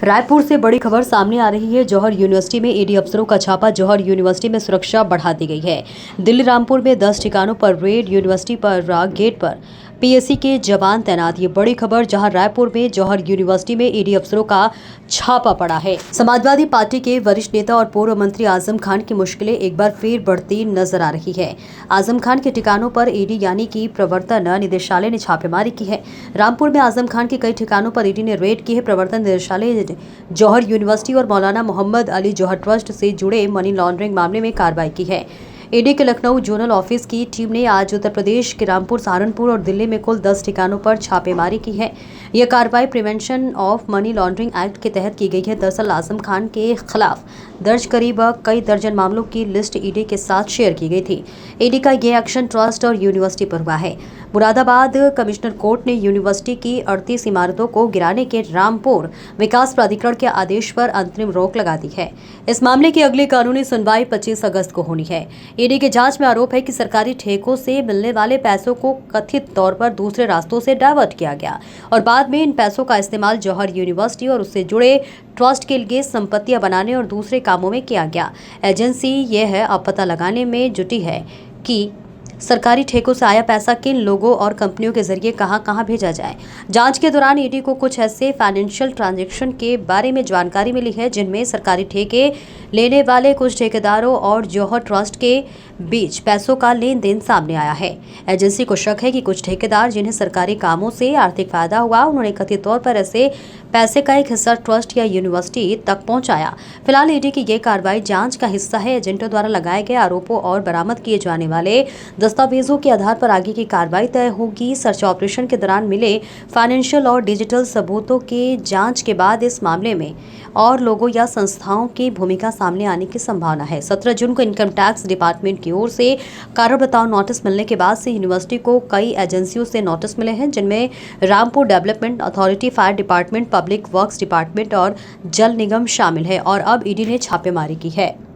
रायपुर से बड़ी खबर सामने आ रही है। जौहर यूनिवर्सिटी में ईडी अफसरों का छापा। जौहर यूनिवर्सिटी में सुरक्षा बढ़ा दी गई है। दिल्ली रामपुर में 10 ठिकानों पर रेड। यूनिवर्सिटी पर गेट पर पीएससी के जवान तैनात। ये बड़ी खबर, जहां रायपुर में जौहर यूनिवर्सिटी में ईडी अफसरों का छापा पड़ा है। समाजवादी पार्टी के वरिष्ठ नेता और पूर्व मंत्री आजम खान की मुश्किलें एक बार फिर बढ़ती नजर आ रही है। आजम खान के ठिकानों पर ईडी यानी कि प्रवर्तन निदेशालय ने छापेमारी की है। रामपुर में आजम खान के कई ठिकानों पर ईडी ने रेड की है। प्रवर्तन निदेशालय जौहर यूनिवर्सिटी और मौलाना मोहम्मद अली जौहर ट्रस्ट से जुड़े मनी लॉन्ड्रिंग मामले में कार्रवाई की है। ईडी के लखनऊ जोनल ऑफिस की टीम ने आज उत्तर प्रदेश के रामपुर, सहारनपुर और दिल्ली में कुल 10 ठिकानों पर छापेमारी की है। यह कार्रवाई prevention of money laundering act के तहत की गई है। दरअसल आजम खान के खिलाफ दर्ज करीब कई दर्जन मामलों की लिस्ट ईडी के साथ शेयर की गई थी। ईडी का यह एक्शन ट्रस्ट और यूनिवर्सिटी पर हुआ है। मुरादाबाद कमिश्नर कोर्ट ने यूनिवर्सिटी की 38 इमारतों को गिराने के रामपुर विकास प्राधिकरण के आदेश पर अंतरिम रोक लगा दी है। इस मामले की अगली कानूनी सुनवाई 25 अगस्त को होनी है। ईडी के जांच में आरोप है कि सरकारी ठेकों से मिलने वाले पैसों को कथित तौर पर दूसरे रास्तों से डायवर्ट किया गया और बाद में इन पैसों का इस्तेमाल जौहर यूनिवर्सिटी और उससे जुड़े ट्रस्ट के लिए संपत्तियां बनाने और दूसरे कामों में किया गया। एजेंसी यह है अब पता लगाने में जुटी है कि सरकारी ठेकों से आया पैसा किन लोगों और कंपनियों के जरिए कहां-कहां भेजा जाए। जांच के दौरान ईडी को कुछ ऐसे फाइनेंशियल ट्रांजैक्शन के बारे में जानकारी मिली है जिनमें सरकारी ठेके लेने वाले कुछ ठेकेदारों और जौहर ट्रस्ट के बीच पैसों का लेन देन सामने आया है। एजेंसी को शक है कि कुछ ठेकेदार जिन्हें सरकारी कामों से आर्थिक फायदा हुआ, उन्होंने कथित तौर पर ऐसे पैसे का एक हिस्सा ट्रस्ट या यूनिवर्सिटी तक पहुंचाया। फिलहाल ईडी की यह कार्रवाई जांच का हिस्सा है। एजेंटों द्वारा लगाए गए आरोपों और बरामद किए जाने वाले दस्तावेजों के आधार पर आगे की कार्रवाई तय होगी। सर्च ऑपरेशन के दौरान मिले फाइनेंशियल और डिजिटल सबूतों के जांच के बाद इस मामले में और लोगों या संस्थाओं की भूमिका सामने आने की संभावना है। 17 जून को इनकम टैक्स डिपार्टमेंट की ओर से कारण बताओ नोटिस मिलने के बाद से यूनिवर्सिटी को कई एजेंसियों से नोटिस मिले हैं, जिनमें Rampur development authority, fire department, public works department और जल निगम शामिल है और अब ईडी ने छापेमारी की है।